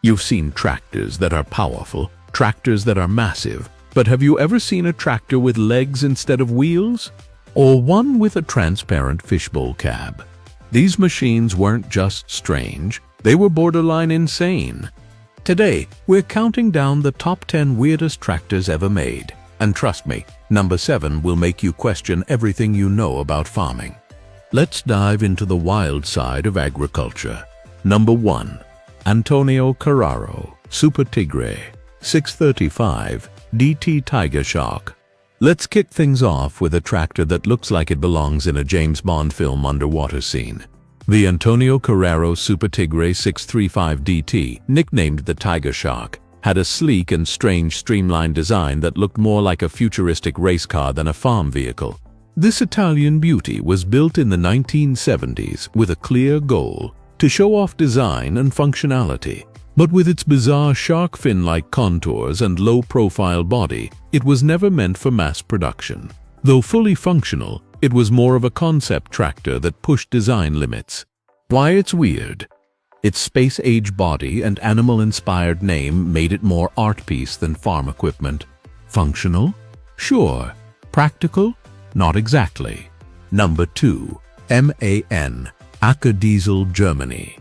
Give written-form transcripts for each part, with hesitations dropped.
You've seen tractors that are powerful, tractors that are massive, but have you ever seen a tractor with legs instead of wheels? Or one with a transparent fishbowl cab? These machines weren't just strange, they were borderline insane. Today, we're counting down the top 10 weirdest tractors ever made. And trust me, number 7 will make you question everything you know about farming. Let's dive into the wild side of agriculture. Number 1. Antonio Carraro, Super Tigre, 635, DT Tiger Shark. Let's kick things off with a tractor that looks like it belongs in a James Bond film underwater scene. The Antonio Carraro Super Tigre 635 DT, nicknamed the Tiger Shark, had a sleek and strange streamlined design that looked more like a futuristic race car than a farm vehicle. This Italian beauty was built in the 1970s with a clear goal to show off design and functionality. But with its bizarre shark fin-like contours and low-profile body, it was never meant for mass production. Though fully functional, it was more of a concept tractor that pushed design limits. Why it's weird? Its space-age body and animal-inspired name made it more art piece than farm equipment. Functional? Sure. Practical? Not exactly. Number 2. MAN, Acker Diesel, Germany.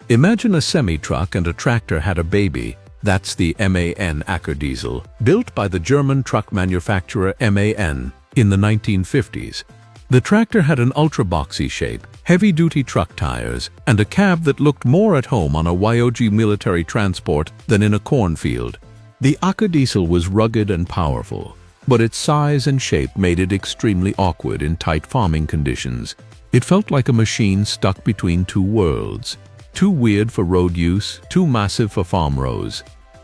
Imagine a semi-truck and a tractor had a baby. That's the MAN Acker Diesel, built by the German truck manufacturer MAN in the 1950s. The tractor had an ultra-boxy shape, heavy-duty truck tires, and a cab that looked more at home on a YOG military transport than in a cornfield. The Acker Diesel was rugged and powerful, but its size and shape made it extremely awkward in tight farming conditions. It felt like a machine stuck between two worlds. Too weird for road use, too massive for farm rows.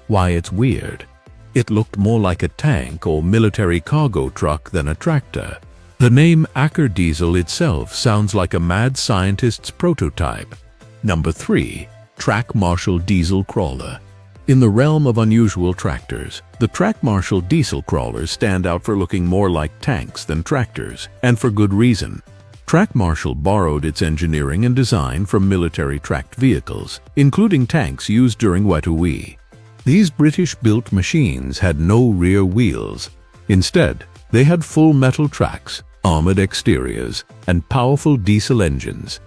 Why it's weird? It looked more like a tank or military cargo truck than a tractor. The name Acker Diesel itself sounds like a mad scientist's prototype. Number 3. Track Marshal Diesel Crawler. In the realm of unusual tractors, the Track Marshal diesel crawlers stand out for looking more like tanks than tractors, and for good reason. Track Marshal borrowed its engineering and design from military tracked vehicles, including tanks used during Wet'suwet'en. These British-built machines had no rear wheels. Instead, they had full metal tracks, armored exteriors, and powerful diesel engines.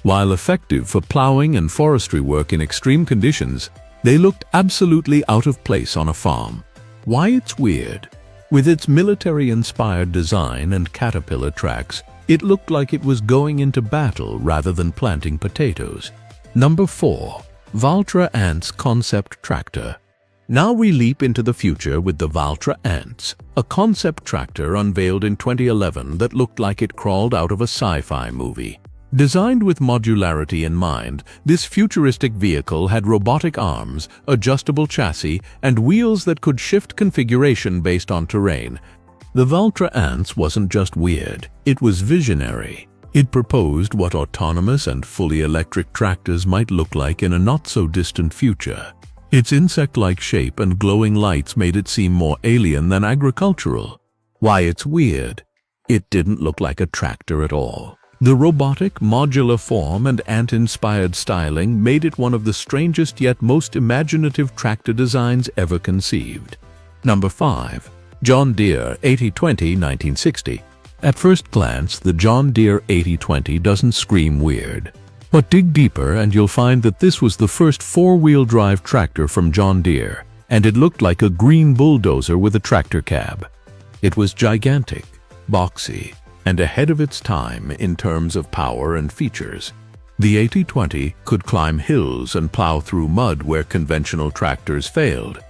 While effective for plowing and forestry work in extreme conditions, they looked absolutely out of place on a farm. Why it's weird? With its military-inspired design and caterpillar tracks, it looked like it was going into battle rather than planting potatoes. Number 4. Valtra Ants Concept Tractor. Now we leap into the future with the Valtra Ants, a concept tractor unveiled in 2011 that looked like it crawled out of a sci-fi movie. Designed with modularity in mind, this futuristic vehicle had robotic arms, adjustable chassis, and wheels that could shift configuration based on terrain. The Valtra Ants wasn't just weird, it was visionary. It proposed what autonomous and fully electric tractors might look like in a not-so-distant future. Its insect-like shape and glowing lights made it seem more alien than agricultural. Why it's weird? It didn't look like a tractor at all. The robotic, modular form and ant-inspired styling made it one of the strangest yet most imaginative tractor designs ever conceived. Number 5. John Deere 8020 1960. At first glance, the John Deere 8020 doesn't scream weird. But dig deeper and you'll find that this was the first four-wheel drive tractor from John Deere, and it looked like a green bulldozer with a tractor cab. It was gigantic, boxy, and ahead of its time in terms of power and features. The 8020 could climb hills and plow through mud where conventional tractors failed.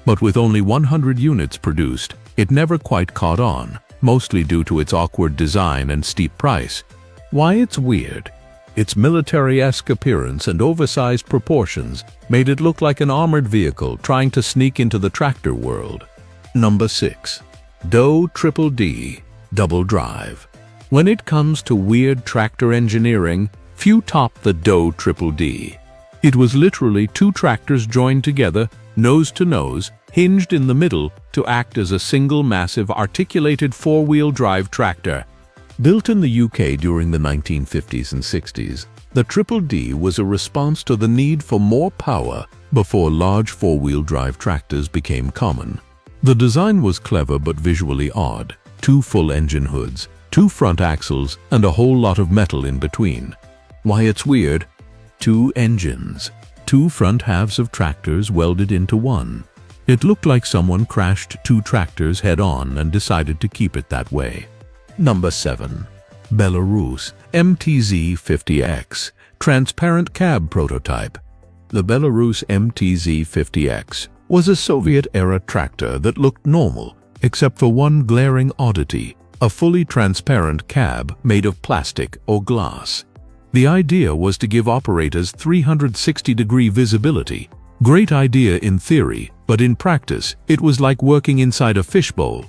But with only 100 units produced, it never quite caught on, mostly due to its awkward design and steep price. Why it's weird? Its military-esque appearance and oversized proportions made it look like an armored vehicle trying to sneak into the tractor world. Number 6. Doe Triple D Double Drive. When it comes to weird tractor engineering, few top the Doe Triple D. It was literally two tractors joined together, nose to nose, hinged in the middle to act as a single massive articulated four-wheel drive tractor. Built in the UK during the 1950s and 60s, the Triple D was a response to the need for more power before large four-wheel drive tractors became common. The design was clever but visually odd. 2 full engine hoods, 2 front axles, and a whole lot of metal in between. Why it's weird? 2 engines, 2 front halves of tractors welded into one. It looked like someone crashed 2 tractors head-on and decided to keep it that way. Number 7. Belarus MTZ-50X Transparent Cab Prototype. The Belarus MTZ-50X was a Soviet-era tractor that looked normal, except for one glaring oddity: a fully transparent cab made of plastic or glass. The idea was to give operators 360-degree visibility. Great idea in theory, but in practice, it was like working inside a fishbowl.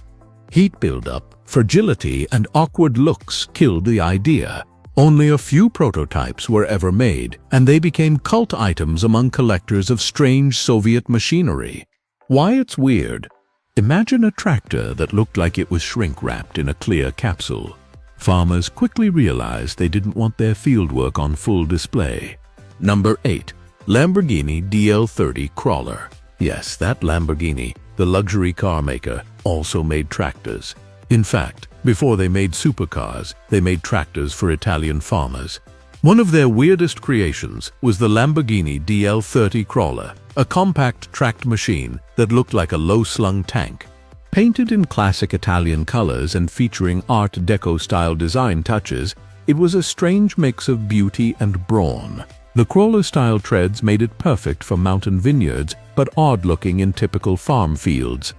Heat buildup, fragility, and awkward looks killed the idea. Only a few prototypes were ever made, and they became cult items among collectors of strange Soviet machinery. Why it's weird? Imagine a tractor that looked like it was shrink-wrapped in a clear capsule. Farmers quickly realized they didn't want their fieldwork on full display. Number 8. Lamborghini DL30 Crawler. Yes, that Lamborghini, the luxury car maker, also made tractors. In fact, before they made supercars, they made tractors for Italian farmers. One of their weirdest creations was the Lamborghini DL30 Crawler, a compact tracked machine that looked like a low-slung tank. Painted in classic Italian colors and featuring Art Deco-style design touches, it was a strange mix of beauty and brawn. The crawler-style treads made it perfect for mountain vineyards, but odd-looking in typical farm fields.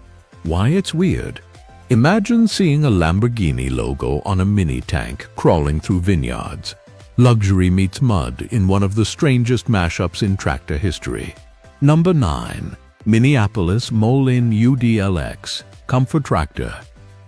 Why it's weird? Imagine seeing a Lamborghini logo on a mini-tank crawling through vineyards. Luxury meets mud in one of the strangest mashups in tractor history. Number 9. Minneapolis Moline UDLX Comfort Tractor.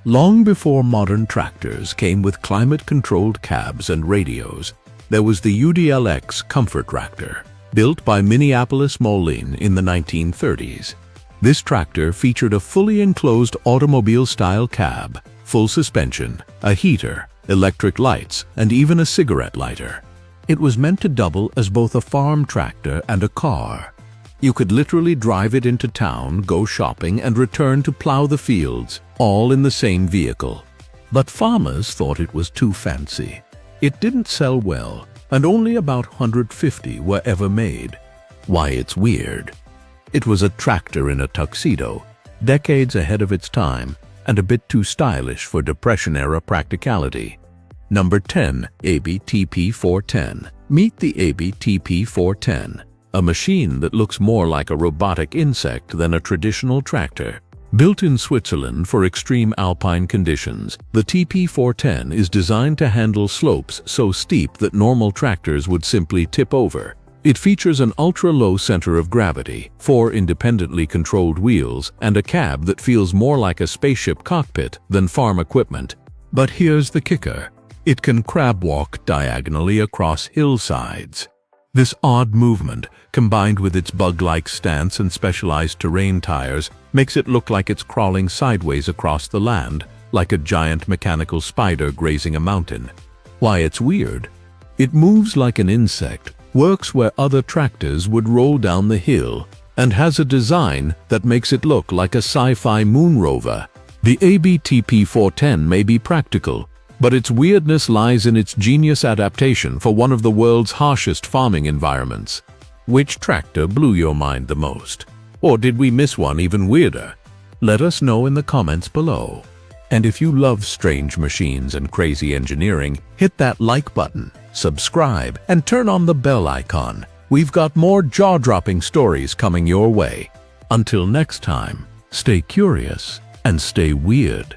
Long before modern tractors came with climate-controlled cabs and radios, there was the UDLX Comfort Tractor, built by Minneapolis Moline in the 1930s. This tractor featured a fully enclosed automobile-style cab, full suspension, a heater, electric lights, and even a cigarette lighter. It was meant to double as both a farm tractor and a car. You could literally drive it into town, go shopping, and return to plow the fields, all in the same vehicle. But farmers thought it was too fancy. It didn't sell well, and only about 150 were ever made. Why it's weird? It was a tractor in a tuxedo, decades ahead of its time, and a bit too stylish for Depression-era practicality. Number 10. ABTP-410. Meet the ABTP-410, a machine that looks more like a robotic insect than a traditional tractor. Built in Switzerland for extreme alpine conditions, the TP-410 is designed to handle slopes so steep that normal tractors would simply tip over. It features an ultra-low center of gravity, 4 independently controlled wheels, and a cab that feels more like a spaceship cockpit than farm equipment. But here's the kicker. It can crab walk diagonally across hillsides. This odd movement, combined with its bug-like stance and specialized terrain tires, makes it look like it's crawling sideways across the land, like a giant mechanical spider grazing a mountain. Why it's weird? It moves like an insect, works where other tractors would roll down the hill, and has a design that makes it look like a sci-fi moon rover. The ABTP-410 may be practical, but its weirdness lies in its genius adaptation for one of the world's harshest farming environments. Which tractor blew your mind the most? Or did we miss one even weirder? Let us know in the comments below. And if you love strange machines and crazy engineering, hit that like button, subscribe, and turn on the bell icon. We've got more jaw-dropping stories coming your way. Until next time, stay curious and stay weird.